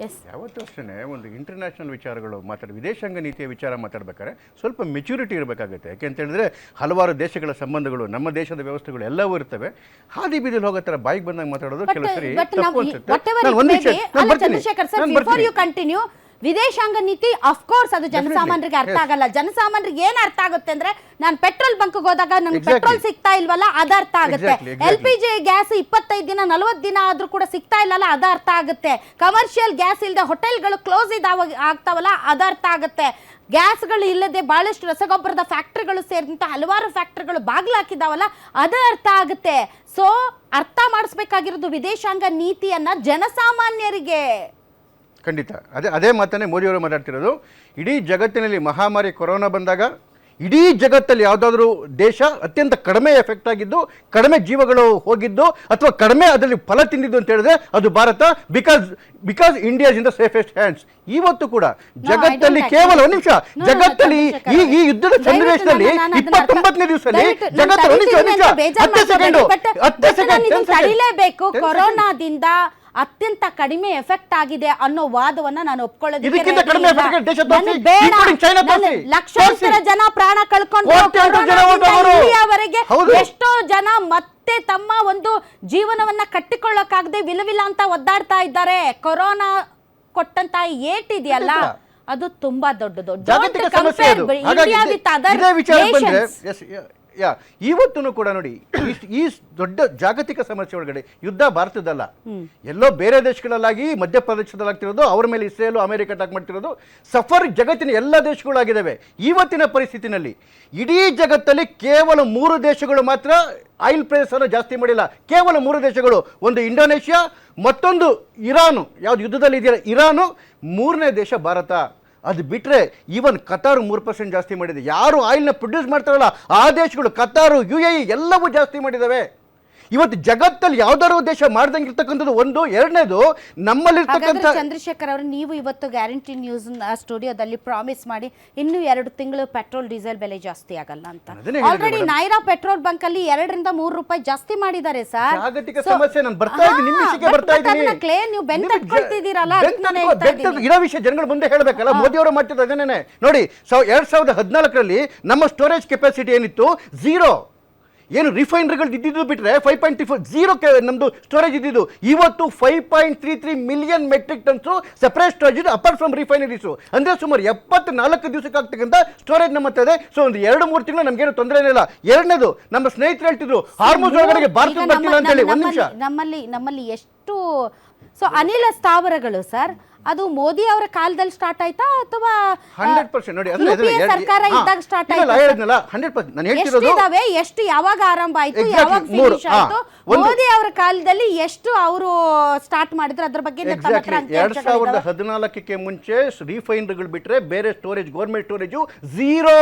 S ಯಾವತ್ತೂ ಅಷ್ಟೇ ಒಂದು ಇಂಟರ್ನ್ಯಾಷನಲ್ ವಿಚಾರಗಳು ವಿದೇಶಾಂಗ ನೀತಿಯ ವಿಚಾರ ಮಾತಾಡ್ಬೇಕಾದ್ರೆ ಸ್ವಲ್ಪ ಮೆಚುರಿಟಿ ಇರಬೇಕಾಗುತ್ತೆ. ಯಾಕೆಂತ ಹೇಳಿದ್ರೆ ಹಲವಾರು ದೇಶಗಳ ಸಂಬಂಧಗಳು, ನಮ್ಮ ದೇಶದ ವ್ಯವಸ್ಥೆಗಳು ಎಲ್ಲವೂ ಇರ್ತವೆ. ಹಾದಿ ಬೀದಿಲಿ ಹೋಗೋ ಥರ ಬಾಯಿಗೆ ಬಂದಾಗ ಮಾತಾಡೋದು ಕೆಲವು ಸರಿ ತಪ್ಪು ಅನ್ಸುತ್ತೆ. ವಿದೇಶಾಂಗ ನೀತಿ ಅಫ್ಕೋರ್ಸ್ ಅದು ಜನಸಾಮಾನ್ಯರಿಗೆ ಅರ್ಥ ಆಗಲ್ಲ. ಜನಸಾಮಾನ್ಯರಿಗೆ ಏನ್ ಅರ್ಥ ಆಗುತ್ತೆ ಅಂದ್ರೆ, ನಾನು ಪೆಟ್ರೋಲ್ ಬಂಕ್ ಹೋದಾಗ ನನ್ಗೆ ಪೆಟ್ರೋಲ್ ಸಿಗ್ತಾ ಇಲ್ವಲ್ಲ, ಅದ ಅರ್ಥ ಆಗುತ್ತೆ. LPG ಗ್ಯಾಸ್ 25 ದಿನ 40 ದಿನ ಆದ್ರೂ ಕೂಡ ಸಿಗ್ತಾ ಇಲ್ಲಲ್ಲ, ಅದ ಅರ್ಥ ಆಗುತ್ತೆ. ಕಮರ್ಷಿಯಲ್ ಗ್ಯಾಸ್ ಇಲ್ಲದೆ ಹೋಟೆಲ್ಗಳು ಕ್ಲೋಸ್ ಆಗ್ತಾವಲ್ಲ, ಅದ ಅರ್ಥ ಆಗುತ್ತೆ. ಗ್ಯಾಸ್ಗಳು ಇಲ್ಲದೆ ಬಹಳಷ್ಟು ರಸಗೊಬ್ಬರದ ಫ್ಯಾಕ್ಟರಿಗಳು ಸೇರಿದಂತ ಹಲವಾರು ಫ್ಯಾಕ್ಟರಿಗಳು ಬಾಗ್ಲಾಕಿದಾವಲ್ಲ, ಅದ ಅರ್ಥ ಆಗುತ್ತೆ. ಸೊ ಅರ್ಥ ಮಾಡಿಸ್ಬೇಕಾಗಿರೋದು ವಿದೇಶಾಂಗ ನೀತಿಯನ್ನ ಜನಸಾಮಾನ್ಯರಿಗೆ. ಖಂಡಿತ ಅದೇ ಮಾತನ್ನೇ ಮೋದಿಯವರು ಮಾತಾಡ್ತಿರೋದು. ಇಡೀ ಜಗತ್ತಿನಲ್ಲಿ ಮಹಾಮಾರಿ ಕೊರೋನಾ ಬಂದಾಗ ಇಡೀ ಜಗತ್ತಲ್ಲಿ ಯಾವುದಾದ್ರೂ ದೇಶ ಅತ್ಯಂತ ಕಡಿಮೆ ಎಫೆಕ್ಟ್ ಆಗಿದ್ದು, ಕಡಿಮೆ ಜೀವಗಳು ಹೋಗಿದ್ದು, ಅಥವಾ ಕಡಿಮೆ ಅದರಲ್ಲಿ ಫಲ ತಿಂದಿದ್ದು ಅಂತ ಹೇಳಿದ್ರೆ ಅದು Bharat. Because India is in the safest hands. ಇವತ್ತು ಕೂಡ ಜಗತ್ತಲ್ಲಿ ಕೇವಲ ಒಂದು ನಿಮಿಷ, ಜಗತ್ತಲ್ಲಿ ಈ ಯುದ್ಧದ ಸನ್ನಿವೇಶದಲ್ಲಿ 29ನೇ ದಿವಸದಲ್ಲಿ ಜಗತ್ತು 10 ಸೆಕೆಂಡ್ ತಡಿಲೇಬೇಕು. ಕೊರೋನಾದಿಂದ ಅತ್ಯಂತ ಕಡಿಮೆ ಎಫೆಕ್ಟ್ ಆಗಿದೆ ಅನ್ನೋ ವಾದವನ್ನ ನಾನು ಒಪ್ಕೊಳ್ಳೋದಿಕ್ಕೆ ಲಕ್ಷಾಂತರ ಜನ ಪ್ರಾಣ ಕಳ್ಕೊಂಡು ಎಷ್ಟೋ ಜನ ಮತ್ತೆ ತಮ್ಮ ಒಂದು ಜೀವನವನ್ನ ಕಟ್ಟಿಕೊಳ್ಳಕ್ಕಾಗದೆ ವಿಲವಿಲ ಅಂತ ಒದ್ದಾಡ್ತಾ ಇದ್ದಾರೆ. ಕೊರೋನಾ ಕೊಟ್ಟಂತ ಏಟ್ ಇದೆಯಲ್ಲ, ಅದು ತುಂಬಾ ದೊಡ್ಡದು. ಇವತ್ತು ಕೂಡ ನೋಡಿ, ಈ ದೊಡ್ಡ ಜಾಗತಿಕ ಸಮಸ್ಯೆ ಒಳಗಡೆ ಯುದ್ಧ ಭಾರತದಲ್ಲ, ಎಲ್ಲೋ ಬೇರೆ ದೇಶಗಳಲ್ಲಾಗಿ ಮಧ್ಯಪ್ರದೇಶದಲ್ಲಾಗ್ತಿರೋದು, ಅವ್ರ ಮೇಲೆ ಇಸ್ರೇಲು ಅಮೆರಿಕ ಅಟ್ಯಾಕ್ ಮಾಡ್ತಿರೋದು, ಸಫರ್ ಜಗತ್ತಿನ ಎಲ್ಲ ದೇಶಗಳಾಗಿದ್ದಾವೆ. ಇವತ್ತಿನ ಪರಿಸ್ಥಿತಿನಲ್ಲಿ ಇಡೀ ಜಗತ್ತಲ್ಲಿ ಕೇವಲ 3 ದೇಶಗಳು ಮಾತ್ರ ಆಯಿಲ್ ಪ್ರೈಸ್ ಅನ್ನು ಜಾಸ್ತಿ ಮಾಡಿಲ್ಲ. ಕೇವಲ 3 ದೇಶಗಳು, ಒಂದು ಇಂಡೋನೇಷ್ಯಾ, ಮತ್ತೊಂದು ಇರಾನು, ಯಾವ್ದು ಯುದ್ಧದಲ್ಲಿ ಇದೆಯಲ್ಲ ಇರಾನು, 3ನೇ ದೇಶ ಭಾರತ. ಅದು ಬಿಟ್ಟರೆ ಈವನ್ ಕತಾರು 3% ಜಾಸ್ತಿ ಮಾಡಿದೆ. ಯಾರು ಆಯಿಲ್ನ ಪ್ರೊಡ್ಯೂಸ್ ಮಾಡ್ತಾರಲ್ಲ ಆ ದೇಶಗಳು, ಕತಾರು, UAE ಎಲ್ಲವೂ ಜಾಸ್ತಿ ಮಾಡಿದ್ದಾವೆ. ಇವತ್ತು ಜಗತ್ತಲ್ಲಿ ಯಾವ್ದಾದ್ರು ದೇಶ ಮಾಡ್ದಂಗೆ ಇರ್ತಕ್ಕಂಥದ್ದು ಒಂದು. ಎರಡನೇದು, ನಮ್ಮಲ್ಲಿರ್ತಕ್ಕಂಥ ಚಂದ್ರಶೇಖರ್ ಅವರು, ನೀವು ಇವತ್ತು ಗ್ಯಾರಂಟಿ ನ್ಯೂಸ್ ಸ್ಟುಡಿಯೋದಲ್ಲಿ ಪ್ರಾಮಿಸ್ ಮಾಡಿ ಇನ್ನು 2 ತಿಂಗಳು ಪೆಟ್ರೋಲ್ ಡೀಸೆಲ್ ಬೆಲೆ ಜಾಸ್ತಿ ಆಗಲ್ಲ ಅಂತ. ಆಲ್ರೆಡಿ ನೈರಾ ಪೆಟ್ರೋಲ್ ಬಂಕ್ ಅಲ್ಲಿ 2 ರಿಂದ 3 ರೂಪಾಯಿ ಜಾಸ್ತಿ ಮಾಡಿದ್ದಾರೆ ಸರ್. ಜಾಗತಿಕ ಸಮಸ್ಯೆ. ನಾನು ಬರ್ತಾ ಇದ್ದೀನಿ, ನಿಮ್ಮ ವಿಷಯಕ್ಕೆ ಬರ್ತಾ ಇದ್ದೀನಿ. ನೀವು ಬೆಂತಟ್ಕೊಳ್ತಿದ್ದೀರಲ್ಲ, ಇರೋ ವಿಷಯ ಜನಗಳ ಮುಂದೆ ಹೇಳಬೇಕಲ್ಲ. ಮೋದಿ ಅವರು ಮಾಡ್ತಿದ್ದು ಅದನ್ನೇ ನೋಡಿ. 2014ರಲ್ಲಿ ನಮ್ಮ ಸ್ಟೋರೇಜ್ ಕೆಪಾಸಿಟಿ ಏನಿತ್ತು 0. ಏನು ರಿಫೈನರಿಗಳು ಇದ್ದಿದ್ದು ಬಿಟ್ಟರೆ 5.0 ನಮ್ಮದು ಸ್ಟೋರೇಜ್ ಇದ್ದಿದ್ದು. ಇವತ್ತು 5.33 million metric tons separate storage ಇದೆ, ಅಪಾರ್ಟ್ ಫ್ರಮ್ ರಿಫೈನರೀಸು. ಅಂದರೆ ಸುಮಾರು 74 ದಿವಸಕ್ಕೆ ಆಗ್ತಕ್ಕಂಥ ಸ್ಟೋರೇಜ್ ನಮ್ಮ ಹತ್ರ ಇದೆ. ಸೊ ಒಂದು 2-3 ತಿಂಗಳು ನಮಗೇನು ತೊಂದರೆ ಇಲ್ಲ. ಎರಡನೇದು, ನಮ್ಮ ಸ್ನೇಹಿತರು ಹೇಳ್ತಿದ್ರು ಹಾರ್ಮುಜ್ ಒಳಗಡೆ ಭಾರತ ಬರ್ತಿಲ್ಲ ಅಂತ ಹೇಳಿ. ಒಂದು ನಿಮಿಷ, ನಮ್ಮಲ್ಲಿ ಎಷ್ಟು ಅನಿಲ ಸ್ಥಾವರಗಳು ಸರ್, ಅದು ಮೋದಿ ಅವರ ಕಾಲದಲ್ಲಿ ಸ್ಟಾರ್ಟ್ ಆಯ್ತಾ ಅಥವಾ 100% ನೋಡಿ, ಸರ್ಕಾರ ಇದ್ದಾಗ ಸ್ಟಾರ್ಟ್ ಆಯ್ತಾ? 100% ನಾನು ಹೇಳ್ತಿರೋದು ಎಷ್ಟು ಯಾವಾಗ ಆರಂಭ ಆಯ್ತು, ಯಾವಾಗ ಫಿನಿಶ್ ಆಯ್ತು, ಮೋದಿ ಅವರ ಕಾಲದಲ್ಲಿ ಎಷ್ಟು ಅವರು ಸ್ಟಾರ್ಟ್ ಮಾಡಿದ್ರು, ಅದ್ರ ಬಗ್ಗೆ 2014ಕ್ಕೆ ಮುಂಚೆ ರಿಫೈನರಿಗಳು ಬಿಟ್ಟರೆ ಬೇರೆ ಸ್ಟೋರೇಜ್, ಗೌರ್ಮೆಂಟ್ ಸ್ಟೋರೇಜು 0.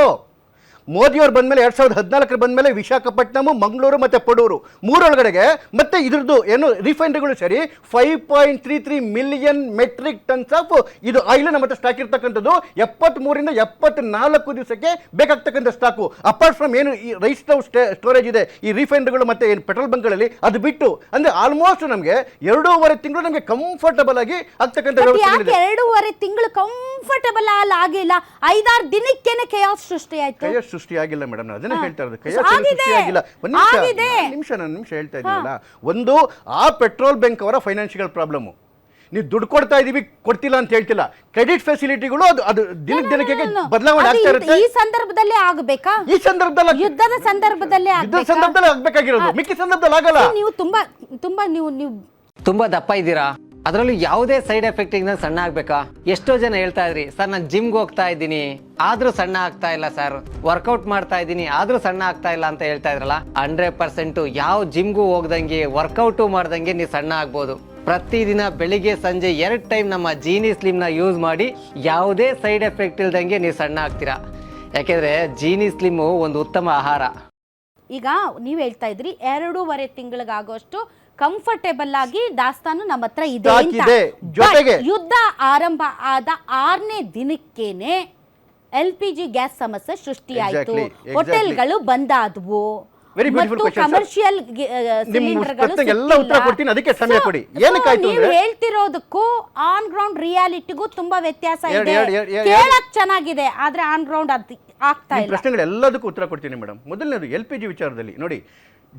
ಮೋದಿಯವ್ರು ಬಂದಮೇಲೆ 2014 ಬಂದಮೇಲೆ ವಿಶಾಖಪಟ್ಟಣಂ, ಮಂಗಳೂರು ಮತ್ತು ಪಡೂರು 3 ಒಳಗಡೆಗೆ ಮತ್ತೆ ಇದ್ರದ್ದು ಏನು ರಿಫೈನರಿಗಳು ಸೇರಿ 5.33 ಮಿಲಿಯನ್ ಮೆಟ್ರಿಕ್ ಟನ್ಸ್ ಆಫ್ ಇದು ಆಯಿಲ್ ನಮ್ಮ ಹತ್ರ ಸ್ಟಾಕ್ ಇರ್ತಕ್ಕಂಥದ್ದು. 73ರಿಂದ 74 ದಿವಸಕ್ಕೆ ಬೇಕಾಗ್ತಕ್ಕಂಥ ಸ್ಟಾಕು. ಅಪಾರ್ಟ್ ಫ್ರಮ್ ಏನು ಈ ರೈಸ್ ಸ್ಟೋರೇಜ್ ಇದೆ ಈ ರಿಫೈನರಿಗಳು ಮತ್ತು ಏನು ಪೆಟ್ರೋಲ್ ಬಂಕ್ಗಳಲ್ಲಿ, ಅದು ಬಿಟ್ಟು ಅಂದರೆ ಆಲ್ಮೋಸ್ಟ್ ನಮಗೆ 2.5 ತಿಂಗಳು ನಮಗೆ ಕಂಫರ್ಟಬಲ್ ಆಗಿ ಆಗ್ತಕ್ಕಂಥ ವ್ಯವಸ್ಥೆ. 2.5 ತಿಂಗಳು ಕಂಫರ್ಟಬಲ್ ಆಗಿಲ್ಲ, 5-6 ದಿನಕ್ಕೇನೆ ಕೇಯಾಸ್ ಸೃಷ್ಟಿ ಆಯ್ತು. ಸೃಷ್ಟಿಯಾಗಿಲ್ಲ ಮೇಡಮ್, ನಾನು ಅದನ್ನೇ ಹೇಳ್ತಾ ಇರೋದು. ಸೃಷ್ಟಿಯಾಗಿಲ್ಲ. ಒಂದು ನಿಮಿಷ ಹೇಳ್ತಾ ಇದ್ದೀನಲ್ಲ. ಒಂದು, ಆ ಪೆಟ್ರೋಲ್ ಬ್ಯಾಂಕ್ ಅವರ ಫೈನಾನ್ಷಿಯಲ್ ಪ್ರಾಬ್ಲಮ್. ನೀವು ದುಡ್ಡು ಕೊಡ್ತಾ ಇದೀವಿ, ಕೊಡ್ತಿಲ್ಲ ಅಂತ ಹೇಳ್ತಿಲ್ಲ. ಕ್ರೆಡಿಟ್ ಫೆಸಿಲಿಟಿಗಳು ಅದು ದಿನಕ್ಕೆ ಬದಲಾವಣೆ ಆಗ್ತಾ ಇರುತ್ತೆ. ಈ ಸಂದರ್ಭದಲ್ಲಿ ಆಗಬೇಕಾ? ಈ ಸಂದರ್ಭದಲ್ಲಿ, ಯುದ್ಧದ ಸಂದರ್ಭದಲ್ಲಿ ಆಗ್ಬೇಕಾಗಿರೋದು, ಮಿಕ್ಕಿ ಸಂದರ್ಭದಲ್ಲಿ ಆಗಲ್ಲ. ನೀವು ನೀವು ತುಂಬಾ ದಪ್ಪ ಇದ್ದೀರಾ, ಅದರಲ್ಲೂ ಯಾವುದೇ ಸೈಡ್ ಎಫೆಕ್ಟ್ ಇಂದ ಸಣ್ಣ ಆಗ್ಬೇಕಾ? ಎಷ್ಟೋ ಜನ ಹೇಳ್ತಾ ಇದ್ರಿ, ಸರ್ ನಾನು ಜಿಮ್ಗೆ ಹೋಗ್ತಾ ಇದ್ದೀನಿ ಆದ್ರೂ ಸಣ್ಣ ಆಗ್ತಾ ಇಲ್ಲ ಸರ್, ವರ್ಕೌಟ್ ಮಾಡ್ತಾ ಇದ್ದೀನಿ ಆದ್ರೂ ಸಣ್ಣ ಆಗ್ತಾ ಇಲ್ಲ ಅಂತ ಹೇಳ್ತಾ ಇದ್ರಲ್ಲ. 100% ಯಾವ ಜಿಮ್ಗೂ ಹೋಗ್ದಂಗೆ ವರ್ಕೌಟು ಮಾಡ್ದಂಗೆ ನೀವು ಸಣ್ಣ ಆಗ್ಬೋದು. ಪ್ರತಿದಿನ ಬೆಳಿಗ್ಗೆ ಸಂಜೆ 2 ಟೈಮ್ ನಮ್ಮ ಜೀನಿ ಸ್ಲಿಮ್ನ ಯೂಸ್ ಮಾಡಿ ಯಾವುದೇ ಸೈಡ್ ಎಫೆಕ್ಟ್ ಇಲ್ದಂಗೆ ನೀವು ಸಣ್ಣ ಆಗ್ತೀರಾ. ಯಾಕೆಂದ್ರೆ ಜೀನಿ ಸ್ಲಿಮ್ಮು ಒಂದು ಉತ್ತಮ ಆಹಾರ. ಈಗ ನೀವು ಹೇಳ್ತಾ ಇದ್ರಿ 2.5 ತಿಂಗಳಿಗಾಗುವಷ್ಟು ಕಂಫರ್ಟೇಬಲ್ ಆಗಿ ದಾಸ್ತಾನು ನಮ್ಮ ಹತ್ರ ಇದೆ ಅಂತ. ಯುದ್ಧ ಆರಂಭ ಆದ 6ನೇ ದಿನಕ್ಕೇನೆ LPG ಗ್ಯಾಸ್ ಸಮಸ್ಯೆ ಸೃಷ್ಟಿಯಾಯಿತು. ಹೋಟೆಲ್ಗಳು ಬಂದಾದವು. ವೆರಿ ಬ್ಯೂಟಿಫುಲ್ ಮತ್ತು ಕ್ವೆಶ್ಚನ್ ಕಮರ್ಷಿಯಲ್ ಎಲ್ಲ ಉತ್ತರ ಕೊಡ್ತೀನಿ, ಅದಕ್ಕೆ ಸಮಯ ಕೊಡಿ. ಏನಕ್ಕಾಯ್ತು ನೀವು ಅಂದ್ರೆ ಹೇಳ್ತಿರೋದಕ್ಕೂ ಆನ್ ಗ್ರೌಂಡ್ ರಿಯಾಲಿಟಿಗೂ ತುಂಬಾ ವ್ಯತ್ಯಾಸ ಇದೆ. ಎರಡು ಕೇಳಕ್ ಚೆನ್ನಾಗಿದೆ, ಆದ್ರೆ ಆನ್ ಗ್ರೌಂಡ್ ಅದು ಆಗ್ತಾ ಈ ಇಲ್ಲ. ಪ್ರಶ್ನೆಗಳೆಲ್ಲದಕ್ಕೂ ಉತ್ತರ ಕೊಡ್ತೀನಿ ಮೇಡಮ್. ಮೊದಲನೇದು LPG ವಿಚಾರದಲ್ಲಿ ನೋಡಿ,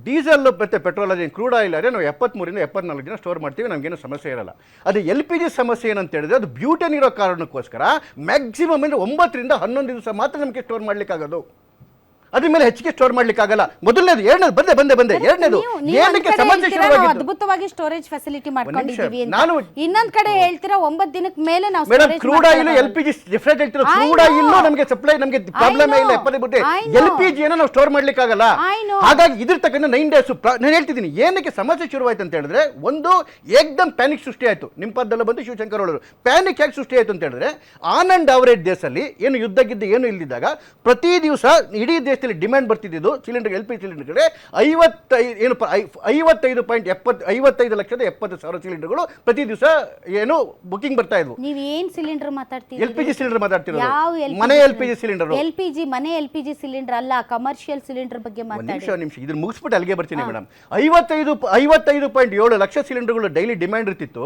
ಡೀಸೆಲ್ ಮತ್ತು ಪೆಟ್ರೋಲ್ ಅದೇ ಕ್ರೂಡ್ ಆಯಿಲ್ ಆದರೆ ನಾವು 73 ರಿಂದ 74 ದಿನ ಸ್ಟೋರ್ ಮಾಡ್ತೀವಿ, ನಮಗೇನು ಸಮಸ್ಯೆ ಇರಲ್ಲ. ಅದು LPG ಸಮಸ್ಯೆ ಏನಂತ ಹೇಳಿದ್ರೆ ಅದು ಬ್ಯೂಟೇನ್ ಇರೋ ಕಾರಣಕ್ಕೋಸ್ಕರ ಮ್ಯಾಕ್ಸಿಮಮ್ ಅಂದರೆ 9 ರಿಂದ 11 ದಿವಸ ಮಾತ್ರ ನಮಗೆ ಸ್ಟೋರ್ ಮಾಡ್ಲಿಕ್ಕಾಗೋದು. ಅದ್ರ ಮೇಲೆ ಹೆಚ್ಚಿಗೆ ಸ್ಟೋರ್ ಮಾಡ್ಲಿಕ್ಕಾಗಲ್ಲ. ಮೊದಲನೇದು. ಎರಡನೇದು ಬಂದೆ ಎರಡನೇದು ಏನಕ್ಕೆ ಸಮಸ್ಯೆ ಶುರುವಾಗಿದ್ದು, ಅದ್ಭುತವಾಗಿ ಸ್ಟೋರೇಜ್ ಫೆಸಿಲಿಟಿ ಮಾಡ್ಕೊಂಡಿದ್ದೀವಿ ಅಂತ. ನಾನು ಇನ್ನೊಂದ್ ಕಡೆ ಹೇಳ್ತೀರಾ 9 ದಿನಕ್ಕೆ ಮೇಲೆ ನಾವು madam crude oil LPG different ಹೇಳ್ತಿರೋ. ಕ್ರೂಡ್ ಆಯಿಲ್ ನಮಗೆ ಸಪ್ಲೈ ನಮಗೆ ಪ್ರಾಬ್ಲಮ್ ಇಲ್ಲ, 70 ಬಿಟ್ಟೆ LPG ಏನೋ ನಾವು ಸ್ಟೋರ್ ಮಾಡ್ಲಿಕ್ಕಾಗಲ್ಲ. ಹಾಗಾಗಿ ಇದ್ರ ತಕ್ಕಂತ 9 ಡೇಸ್ ನಾನು ಹೇಳ್ತಿದ್ದೀನಿ. ಏನಕ್ಕೆ ಸಮಸ್ಯೆ ಶುರುವಾಯ್ತು ಅಂತ ಹೇಳಿದ್ರೆ, ಒಂದು ಏಕ್ದಮ್ ಪ್ಯಾನಿಕ್ ಸೃಷ್ಟಿ ಆಯ್ತು. ನಿಮ್ಮ ಪದಲ್ಲ ಬಂದು ಶಿವಶಂಕರ್ ಅವರು ಪ್ಯಾನಿಕ್ ಯಾಕೆ ಸೃಷ್ಟಿ ಆಯ್ತು ಅಂತ ಹೇಳಿದ್ರೆ, ಆನ್ ಅಂಡ್ ಅವರೇಜ್ ದೇಶದಲ್ಲಿ ಏನು ಯುದ್ಧ ಗಿದ್ದ ಏನು ಇಲ್ದಿದ್ದಾಗ ಪ್ರತಿ ದಿವಸ ಇಡೀ ದೇಶದಲ್ಲಿ ಡಿಮ್ಯಾಂಡ್ ಬರ್ತಿದ್ದು ಸಿಲಿಂಡರ್ LPG ಸಿಲಿಂಡರ್ಗೆ 55 ಲಕ್ಷದ 70 ಸಾವಿರ ಸಿಲಿಂಡರ್ಗಳು ಪ್ರತಿ ದಿವಸ ಏನು ಬುಕಿಂಗ್ ಬರ್ತಾ ಇದ್ವು. ನೀವು ಏನ್ ಸಿಲಿಂಡರ್ ಮಾತಾಡ್ತೀರಿ? LPG ಸಿಲಿಂಡರ್ ಮಾತಾಡ್ತಿರೋದು. ಯಾವ ಮನೆ LPG ಸಿಲಿಂಡರ್. LPG ಮನೆ LPG ಸಿಲಿಂಡರ್ ಅಲ್ಲ, ಕಮರ್ಷಿಯಲ್ ಸಿಲಿಂಡರ್ ಬಗ್ಗೆ ಮಾತಾಡಿ. ನಿಮಿಷ ಇದನ್ನ ಮುಗಿಸ್ಬಿಟ್ಟು ಅಲ್ಲಿಗೆ ಬರ್ತೀನಿ ಮೇಡಮ್. 55.7 ಲಕ್ಷ ಸಿಲಿಂಡರ್ಗಳು ಡೈಲಿ ಡಿಮ್ಯಾಂಡ್ ಇರ್ತಿತ್ತು.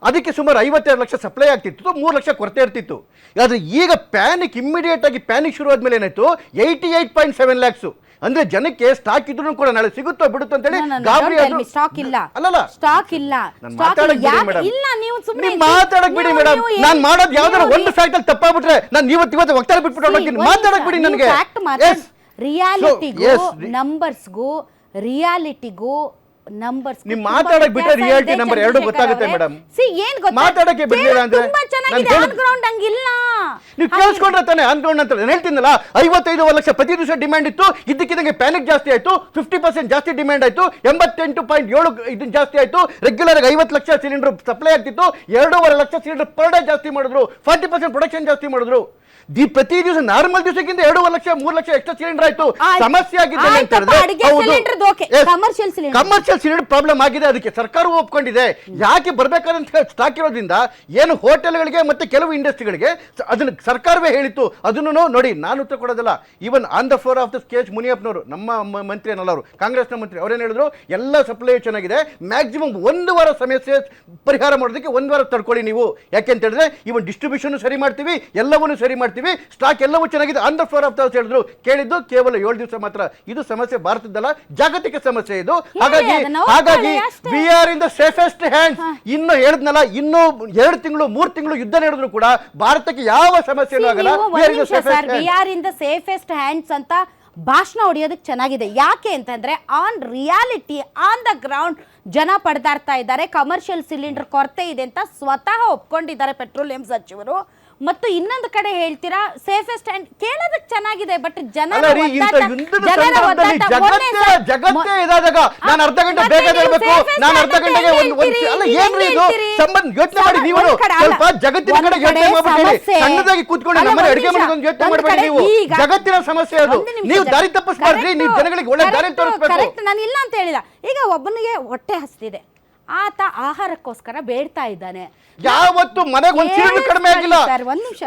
ಅದಕ್ಕೆ ಸುಮಾರು 52 ಲಕ್ಷ ಸಪ್ಲೈ ಆಗ್ತಿತ್ತು, 3 ಲಕ್ಷ ಕೊರತೆ ಇರ್ತಿತ್ತು. ಆದರೆ ಈಗ ಪ್ಯಾನಿಕ್ ಇಮ್ಮಿಡಿಯೇಟ್ ಆಗಿ ಪ್ಯಾನಿಕ್ ಶುರು ಆದ್ಮೇಲೆ ಏನಾಯ್ತು, 88.7 ಲ್ಯಾಕ್ಸ್. ಅಂದ್ರೆ ಜನಕ್ಕೆ ಸ್ಟಾಕ್ ಇದ್ರೂ ಕೂಡ ನಾಳೆ ಸಿಗುತ್ತೋ ಬಿಡುತ್ತೋ ಅಂತ ಹೇಳಿ ಗಾಬರಿ ಆದ್ರು. ಸ್ಟಾಕ್ ಇಲ್ಲ, ಅಲ್ಲಲ್ಲ ಸ್ಟಾಕ್ ಇಲ್ಲ. ಇಲ್ಲ, ನೀವು ಸುಮ್ಮನೆ ಮಾತಾಡಕ್ ಬಿಡಿ ಮೇಡಮ್. ನಾನು ಮಾಡೋದು ಯಾವ್ದಾರ ಒಂದು ಫ್ಯಾಕ್ಟ್ ಅಲ್ಲಿ ತಪ್ಪಾಗ್ಬಿಟ್ರೆ ನಾನು ಇವತ್ತು ವಕ್ತಾರ ಬಿಟ್ಬಿಟ್ಟು ಹೋಗ್ತೀನಿ. ಮಾತಾಡಕ್ ಬಿಡಿ ನನಗೆ. ರಿಯಾಲಿಟಿಗೂ ನಂಬರ್ಸ್ಗೂ ರಿಯಾಲಿಟಿಗೂ ನಂಬರ್ಸ್ ನೀವು ಮಾತಾಡಕ್ ಬಿಟ್ಟರೆ ರಿಯಾಲಿಟಿ ನಂಬರ್ ಎರಡು ಗೊತ್ತಾಗುತ್ತೆ ಮೇಡಮ್. ಮಾತಾಡಕ್ಕೆ ಬಿಡ್ಲಿಲ್ಲ ಅಂದ್ರೆ ನೀವು ಕೇಳಿಸ್ಕೊಂಡ್ರೆ ತಾನೆ ಆನ್ ಗ್ರೌಂಡ್ ಅಂತ ಹೇಳ್ತೀನಲ್ಲ. 55 ಲಕ್ಷ ಪ್ರತಿ ದಿವಸ ಡಿಮ್ಯಾಂಡ್ ಇತ್ತು, ಇದ್ದಕ್ಕಿದ್ದಂಗೆ ಪ್ಯಾನಿಕ್ ಜಾಸ್ತಿ ಆಯ್ತು, 50% ಜಾಸ್ತಿ ಡಿಮ್ಯಾಂಡ್ ಆಯ್ತು, 88.7 ಇದು ಜಾಸ್ತಿ ಆಯ್ತು. ರೆಗ್ಯುಲರ್ 50 ಲಕ್ಷ ಸಿಲಿಂಡರ್ ಸಪ್ಲೈ ಆಗ್ತಿತ್ತು, 2.5 ಲಕ್ಷ ಸಿಲಿಂಡರ್ ಪರ್ ಡೇ ಜಾಸ್ತಿ ಮಾಡಿದ್ರು, 40% ಪ್ರೊಡಕ್ಷನ್ ಜಾಸ್ತಿ ಮಾಡಿದ್ರು. ಪ್ರತಿ ದಿವಸ ನಾರ್ಮಲ್ ದಿವಸಕ್ಕಿಂತ 2.5 ಲಕ್ಷ 3 ಲಕ್ಷ ಎಕ್ಸ್ಟ್ರಾ ಸಿಲಿಂಡರ್ ಆಯ್ತು. ಸಮಸ್ಯೆ ಆಗಿದೆ ಕಮರ್ಷಿಯಲ್ ಸಿಲಿಂಡರ್ ಪ್ರಾಬ್ಲಮ್ ಆಗಿದೆ. ಅದಕ್ಕೆ ಸರ್ಕಾರವೂ ಒಪ್ಕೊಂಡಿದೆ. ಯಾಕೆ ಬರ್ಬೇಕಾದಂತ ಸ್ಟಾಕ್ ಇರೋದ್ರಿಂದ ಏನು ಹೋಟೆಲ್ಗಳಿಗೆ ಮತ್ತೆ ಕೆಲವು ಇಂಡಸ್ಟ್ರಿಗಳಿಗೆ ಅದನ್ನ ಸರ್ಕಾರವೇ ಹೇಳಿತ್ತು. ಅದನ್ನು ನೋಡಿ, ನಾನು ಉತ್ತರ ಕೊಡೋದಿಲ್ಲ. Even on the floor of the stage ಮುನಿಯಪ್ಪನವರು, ನಮ್ಮ ಮಂತ್ರಿ ಏನಲ್ಲ ಅವರು, ಕಾಂಗ್ರೆಸ್ನ ಮಂತ್ರಿ, ಅವರೇನು ಹೇಳಿದ್ರು, ಎಲ್ಲ ಸಪ್ಲೈ ಚೆನ್ನಾಗಿದೆ, ಮ್ಯಾಕ್ಸಿಮಮ್ 1 ವಾರ ಸಮಸ್ಯೆ ಪರಿಹಾರ ಮಾಡೋದಕ್ಕೆ 1 ವಾರ ತಡ್ಕೊಳ್ಳಿ ನೀವು. ಯಾಕೆಂತ ಹೇಳಿದ್ರೆ ಇವನ್ ಡಿಸ್ಟ್ರಿಬ್ಯೂಷನ್ ಸರಿ ಮಾಡ್ತೀವಿ, ಎಲ್ಲವನ್ನೂ ಸರಿ ಮಾಡ್ತೀವಿ, ಸ್ಟಾಕ್ ಎಲ್ಲವೂ ಚೆನ್ನಾಗಿದೆ. On the floor of the house ಹೇಳಿದ್ರು. ಕೇಳಿದ್ದು ಕೇವಲ 7 ದಿವಸ ಮಾತ್ರ. ಇದು ಸಮಸ್ಯೆ ಭಾರತದಲ್ಲ, ಜಾಗತಿಕ ಸಮಸ್ಯೆ ಇದು. ಹಾಗಾಗಿ we are in the safest hands. ಇನ್ನು ಹೇಳಿದ್ನಲ್ಲ, ಇನ್ನು 2 ತಿಂಗಳು 3 ತಿಂಗಳು ಯುದ್ಧ ನಡೆದ್ರು ಕೂಡ ಭಾರತಕ್ಕೆ ಯಾವ ಸಮಸ್ಯೆನೂ ಆಗಲ್ಲ. We are in the safest hands ಅಂತ ಭಾಷಣ ಹೊಡೆಯೋದಕ್ಕೆ ಚೆನ್ನಾಗಿದೆ. ಯಾಕೆ ಅಂತಂದ್ರೆ on reality on the ground ಜನ ಪಡೆದಾಡ್ತಾ ಇದ್ದಾರೆ. ಕಮರ್ಷಿಯಲ್ ಸಿಲಿಂಡರ್ ಕೊರತೆ ಇದೆ ಅಂತ ಸ್ವತಃ ಒಪ್ಕೊಂಡಿದ್ದಾರೆ ಪೆಟ್ರೋಲಿಯಂ ಸಚಿವರು. ಮತ್ತು ಇನ್ನೊಂದು ಕಡೆ ಹೇಳ್ತೀರಾ ಸೇಫೆಸ್ಟ್ ಹ್ಯಾಂಡ್, ಕೇಳೋದಕ್ಕೆ ಚೆನ್ನಾಗಿದೆ, ಬಟ್ ಜಗತ್ತೇ ಇದಾದಾಗ ನಾನು ಅರ್ಧ ಗಂಟೆ ಬೇಗ ಹೇಳ್ಬೇಕು, ನಾನು ಅರ್ಧ ಗಂಟೆಗೆ ಅಲ್ಲ ಏನ್ರಿ ಇದು ಸಂಬಂಧ ಯೋಚನೆ ಮಾಡಿ. ನೀವು ಸ್ವಲ್ಪ ಜಗತ್ತಿನ ಕಡೆ ಯೋಚನೆ ಮಾಡ್ಬಿಟ್ಟು ಸಣ್ಣದಾಗಿ ಕೂತ್ಕೊಂಡು ನಮ್ಮನೆ ಅಡಿಗೆ ಮನೆಗೆ ಒಂದು ಯೋಚನೆ ಮಾಡಬೇಡಿ. ನೀವು ಜಗತ್ತಿನ ಸಮಸ್ಯೆ ಅದು, ನೀವು ದಾರಿ ತಪ್ಪಿಸ್ಬಾರ್ದ್ರಿ. ನೀವು ಜನಗಳಿಗೆ ಒಳ್ಳೆ ದಾರಿ ತೋರಿಸ್ಬೇಕು. ನಾನು ಇಲ್ಲ ಅಂತ ಹೇಳಿದ. ಈಗ ಒಬ್ಬನಿಗೆ ಹೊಟ್ಟೆ ಹಸ್ತಿದೆ, ಆತ ಆಹಾರಕ್ಕೋಸ್ಕರ ಬೇಡ್ತಾ ಇದ್ದಾನೆ. ಯಾವತ್ತು ಮನೆಗೆ ಒಂದು ಸಿಲಿಂಡರ್ ಕಡಿಮೆ ಆಗಿಲ್ಲ. ಒಂದ್ ನಿಮಿಷ